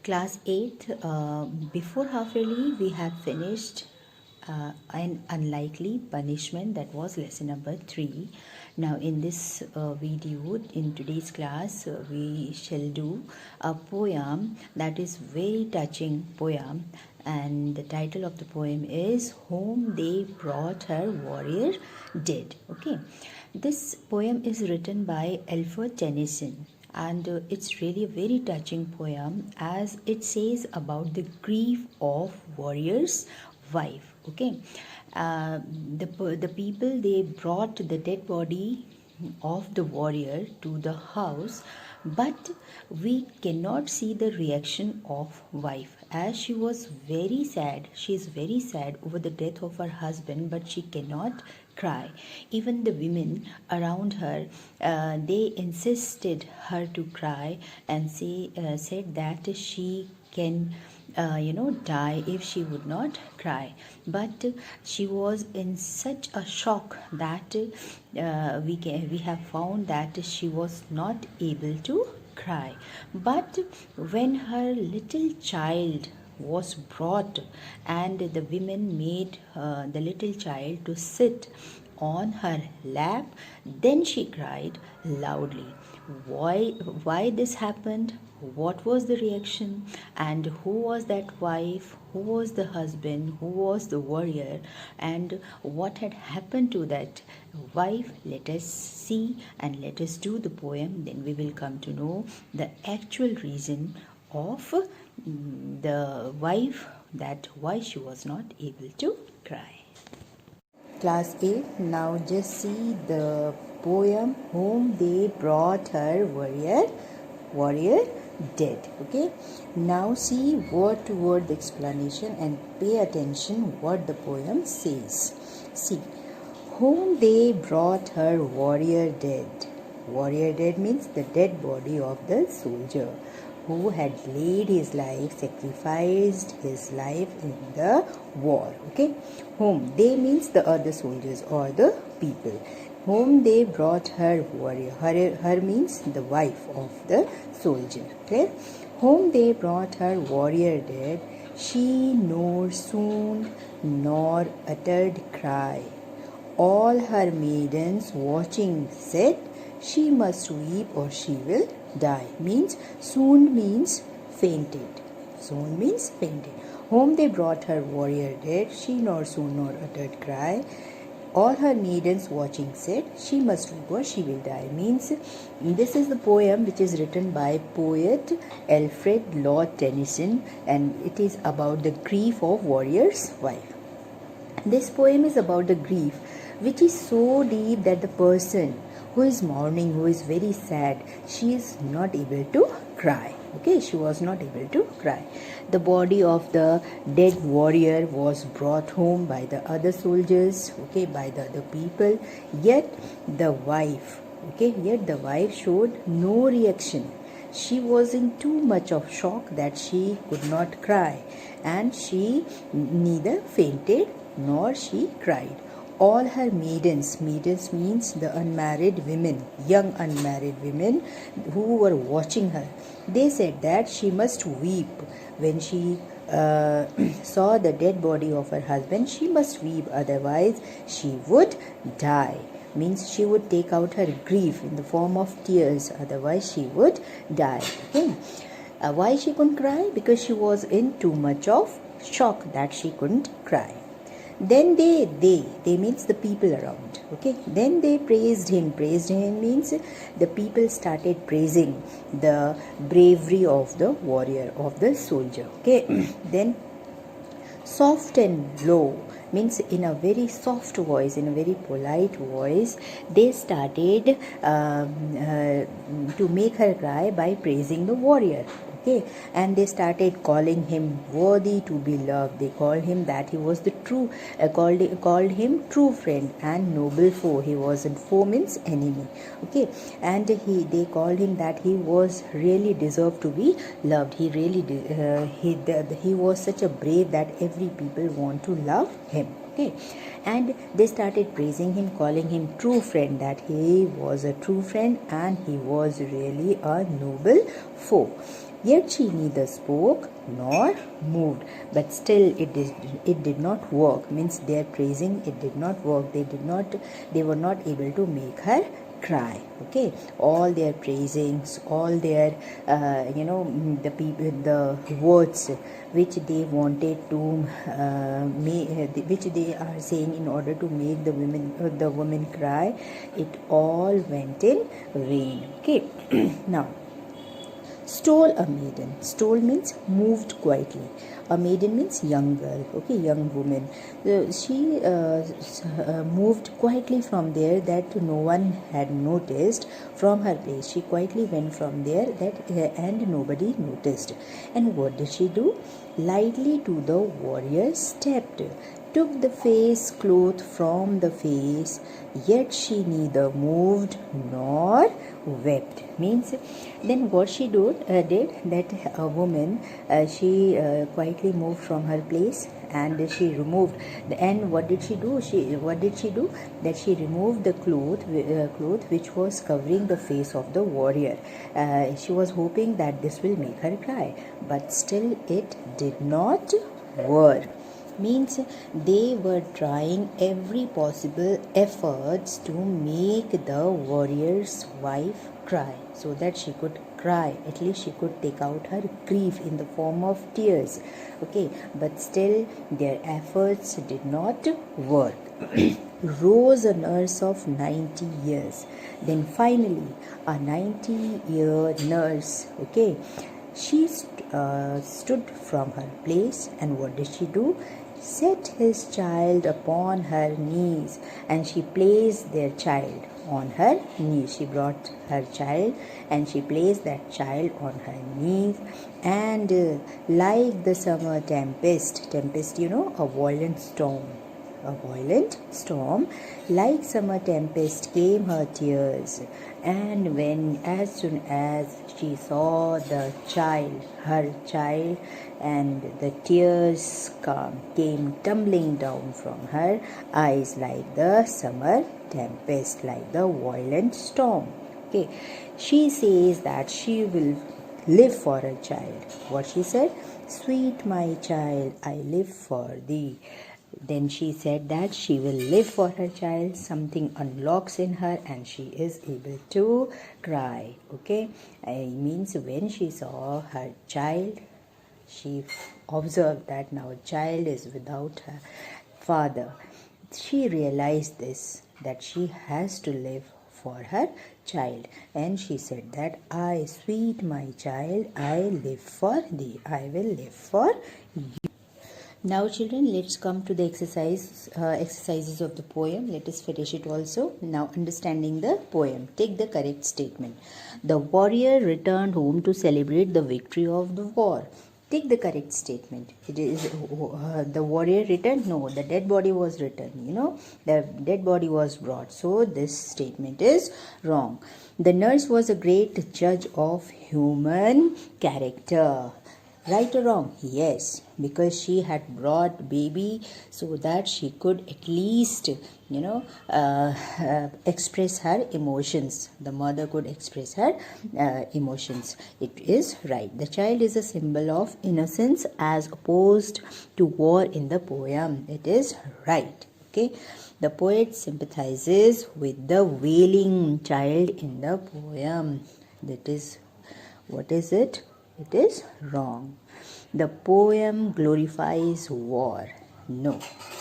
Class 8, before half yearly, we had finished an unlikely punishment, that was lesson number 3. Now, in this video, in today's class, we shall do a poem that is very touching poem, and the title of the poem is Home They Brought Her Warrior Dead. Okay, this poem is written by Alfred Tennyson, and it's really a very touching poem as it says about the grief of warrior's wife. Okay, the people, they brought the dead body of the warrior to the house, but we cannot see the reaction of wife, as she was very sad. She is very sad over the death of her husband, but she cannot cry. Even the women around her, they insisted her to cry, and said that she can die if she would not cry. But she was in such a shock that we have found that she was not able to cry. But when her little child was brought, and the women made the little child to sit on her lap, then she cried loudly. Why this happened? What was the reaction? And who was that wife? Who was the husband? Who was the warrior? And what had happened to that wife? Let us see, and let us do the poem. Then we will come to know the actual reason of the wife, that why she was not able to cry. Class 8, now just see the poem Whom They Brought Her Warrior Dead. Okay, now see word to word explanation and pay attention what the poem says. See, whom they brought her warrior dead. Warrior dead means the dead body of the soldier who had laid his life, sacrificed his life in the war. Okay, whom they means the other soldiers or the people. Whom they brought her warrior. Her means the wife of the soldier. Clear? Whom they brought her warrior dead, she nor swooned nor uttered cry. All her maidens watching said, she must weep or she will die. Means swooned means fainted. Swooned means fainted. Whom they brought her warrior dead, she nor swooned nor uttered cry. All her maidens watching said, she must weep or she will die. Means this is the poem which is written by poet Alfred Lord Tennyson, and it is about the grief of warrior's wife. This poem is about the grief which is so deep that the person who is mourning, who is very sad, she is not able to cry. Okay, she was not able to cry. The body of the dead warrior was brought home by the other soldiers, okay, by the other people. Yet the wife showed no reaction. She was in too much of shock that she could not cry, and she neither fainted nor she cried. All her maidens means the unmarried women, young unmarried women who were watching her, they said that she must weep. When she saw the dead body of her husband, she must weep, otherwise she would die. Means she would take out her grief in the form of tears, otherwise she would die. Okay. Why she couldn't cry? Because she was in too much of shock that she couldn't cry. Then they means the people around. Okay, then they praised him means the people started praising the bravery of the warrior, of the soldier. Okay, then soft and low means in a very soft voice, in a very polite voice, they started to make her cry by praising the warrior. Okay, and they started calling him worthy to be loved. They called him that he was the true, called him true friend and noble foe. He wasn't foe means enemy. Okay, and they called him that he was really deserved to be loved. He really he was such a brave that every people want to love him. Okay, and they started praising him, calling him true friend, that he was a true friend and he was really a noble foe. Yet she neither spoke nor moved. But still it did not work. Means their praising, it did not work. They were not able to make her cry. Okay, all their praisings, all their the people, the words which they wanted to which they are saying in order to make the woman cry, it all went in vain. Okay. Now, stole a maiden. Stole means moved quietly. A maiden means young girl, okay, young woman. She moved quietly from there that no one had noticed from her place. She quietly went from there and nobody noticed. And what did she do? Lightly to the warrior stepped, took the face cloth from the face, yet she neither moved nor wept. Means then what she did that a woman, she quietly moved from her place and she removed and what did she do that she removed the cloth which was covering the face of the warrior. She was hoping that this will make her cry, but still it did not work. Means they were trying every possible efforts to make the warrior's wife cry so that she could cry, at least she could take out her grief in the form of tears. Okay, but still their efforts did not work. Rose a nurse of 90 years. Then finally a 90-year nurse, okay, she stood from her place, and what did she do? Set his child upon her knees, and she placed their child on her knees. She brought her child and she placed that child on her knees, and like the summer tempest, a violent storm, like summer tempest came her tears, and as soon as she saw the child, her child, and the tears came tumbling down from her eyes like the summer tempest, like the violent storm. Okay, she says that she will live for her child. What she said? Sweet my child, I live for thee. Then she said that she will live for her child. Something unlocks in her and she is able to cry. Okay, it means when she saw her child, she observed that now a child is without her father. She realized this, that she has to live for her child, and she said that I, sweet my child, I live for thee. I will live for you. Now children, let's come to the exercises of the poem. Let us finish it also. Now understanding the poem. Take the correct statement. The warrior returned home to celebrate the victory of the war. Take the correct statement. It is the warrior returned. No, the dead body was returned. The dead body was brought. So this statement is wrong. The nurse was a great judge of human character. Right or wrong? Yes, because she had brought baby so that she could at least, express her emotions. The mother could express her emotions. It is right. The child is a symbol of innocence as opposed to war in the poem. It is right. Okay. The poet sympathizes with the wailing child in the poem. That is, what is it? It is wrong. The poem glorifies war. No,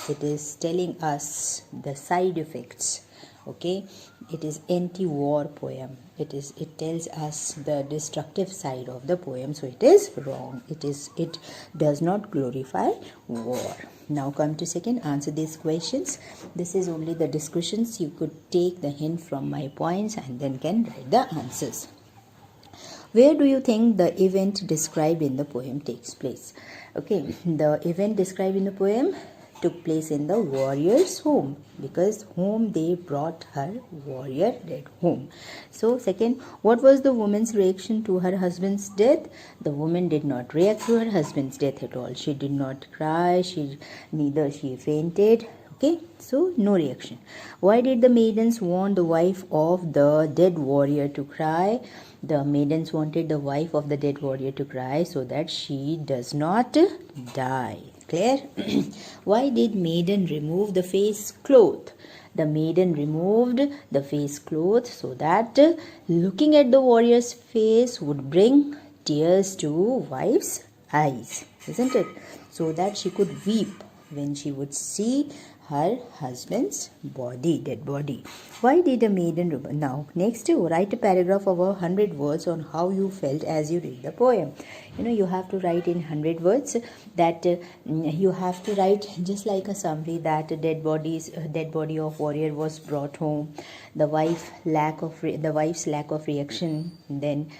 it is telling us the side effects. Okay, it is anti-war poem. It tells us the destructive side of the poem. So it is wrong. It does not glorify war. Now come to second. Answer these questions. This is only the discussions. You could take the hint from my points and then can write the answers. Where do you think the event described in the poem takes place? Okay, the event described in the poem took place in the warrior's home, because home they brought her warrior dead home. So second, what was the woman's reaction to her husband's death? The woman did not react to her husband's death at all. She did not cry. Neither she fainted. Okay, so no reaction. Why did the maidens want the wife of the dead warrior to cry? The maidens wanted the wife of the dead warrior to cry so that she does not die. Clear? Why did maiden remove the face cloth? The maiden removed the face cloth so that looking at the warrior's face would bring tears to wife's eyes, isn't it? So that she could weep when she would see her husband's body, dead body. Why did a maiden now next write a paragraph of 100 words on how you felt as you read the poem. You have to write in 100 words that you have to write just like a summary that dead body of warrior was brought home, the wife's lack of reaction, then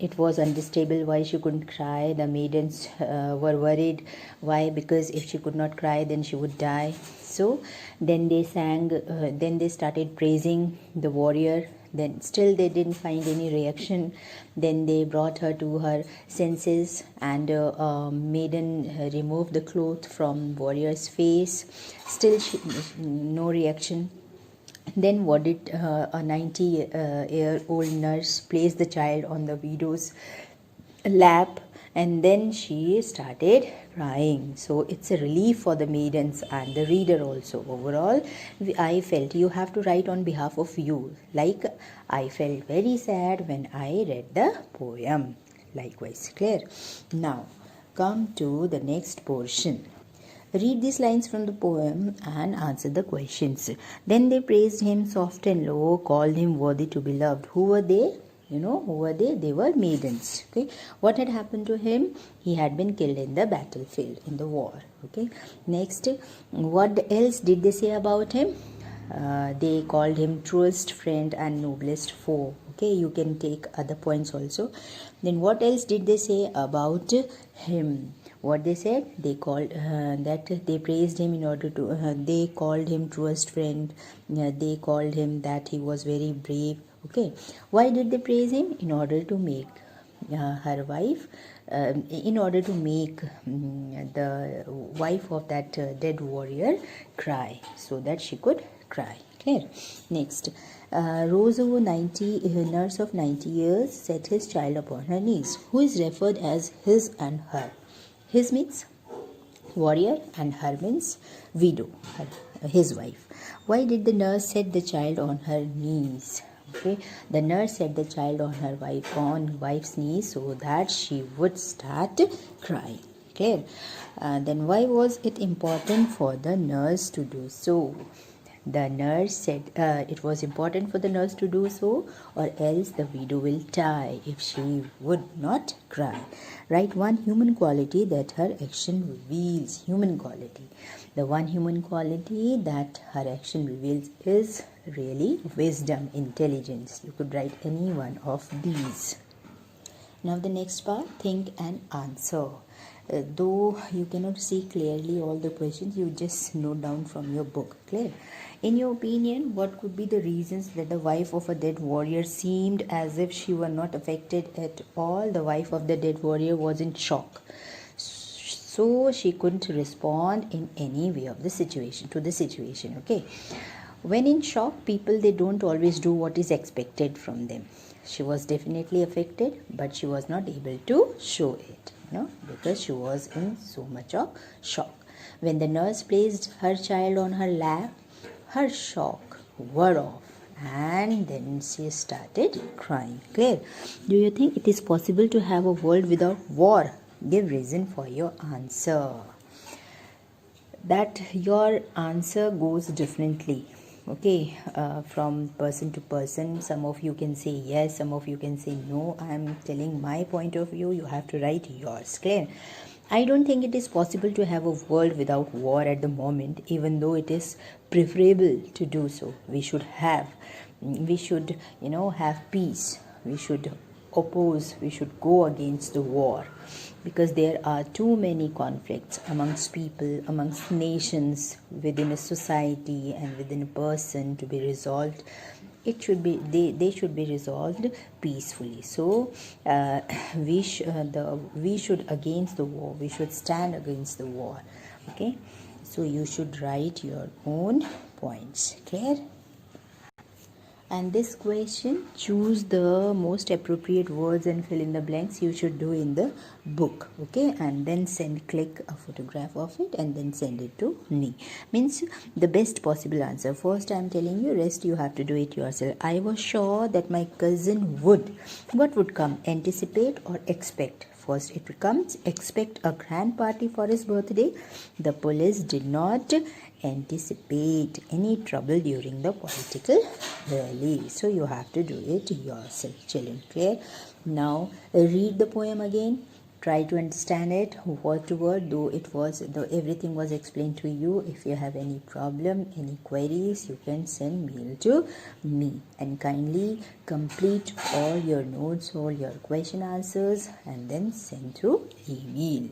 it was unstable why she couldn't cry, the maidens were worried why, because if she could not cry then she would die. So then they sang, then they started praising the warrior, then still they didn't find any reaction. Then they brought her to her senses and maiden removed the cloth from warrior's face, still no reaction. Then what did a 90-year-old nurse place the child on the widow's lap, and then she started crying. So it's a relief for the maidens and the reader also. Overall, I felt, you have to write on behalf of you, like I felt very sad when I read the poem. Likewise, clear? Now come to the next portion. Read these lines from the poem and answer the questions. Then they praised him soft and low, called him worthy to be loved. Who were they? Who were they? They were maidens. Okay. What had happened to him? He had been killed in the battlefield, in the war. Okay. Next, what else did they say about him? They called him truest friend and noblest foe. Okay, you can take other points also. Then what else did they say about him? What they said? They called that they praised him in order to they called him truest friend. They called him that he was very brave. Okay, why did they praise him? In order to make her wife, in order to make the wife of that dead warrior cry, so that she could cry. Clear? Next, Rosa, 90 nurse of 90 years, set his child upon her knees. Who is referred as his and her? His means warrior and her means widow, his wife. Why did the nurse set the child on her knees? Okay, the nurse set the child on her wife's knees so that she would start crying. Clear? Then why was it important for the nurse to do so? The nurse said it was important for the nurse to do so, or else the widow will die if she would not cry. Write one human quality that her action reveals. Human quality. The one human quality that her action reveals is really wisdom, intelligence. You could write any one of these. Now the next part, think and answer. Though you cannot see clearly all the questions, you just note down from your book. Clear? In your opinion, what could be the reasons that the wife of a dead warrior seemed as if she were not affected at all? The wife of the dead warrior was in shock, so she couldn't respond in any way of the situation to the situation. Okay, when in shock, people, they don't always do what is expected from them. She was definitely affected, but she was not able to show it, because she was in so much of shock. When the nurse placed her child on her lap, her shock wore off and then she started crying. Clear? Do you think it is possible to have a world without war? Give reason for your answer. That your answer goes differently. Okay, from person to person. Some of you can say yes, some of you can say no. I am telling my point of view. You have to write yours. Clear? I don't think it is possible to have a world without war at the moment, even though it is preferable to do so. We should have peace. We should oppose, we should go against the war, because there are too many conflicts amongst people, amongst nations, within a society and within a person to be resolved. It should be they should be resolved peacefully. So we should against the war, we should stand against the war. Okay, So you should write your own points. Clear? And this question, choose the most appropriate words and fill in the blanks. You should do in the book, okay? And then click a photograph of it and then send it to me. Means the best possible answer. First I'm telling you, rest you have to do it yourself. I was sure that my cousin would. What would come? Anticipate or expect? First it becomes expect a grand party for his birthday. The police did not anticipate any trouble during the political rally. So you have to do it yourself, children. Clear? Now read the poem again. Try to understand it word to word, though everything was explained to you. If you have any problem, any queries, you can send mail to me, and kindly complete all your notes, all your question answers, and then send through email.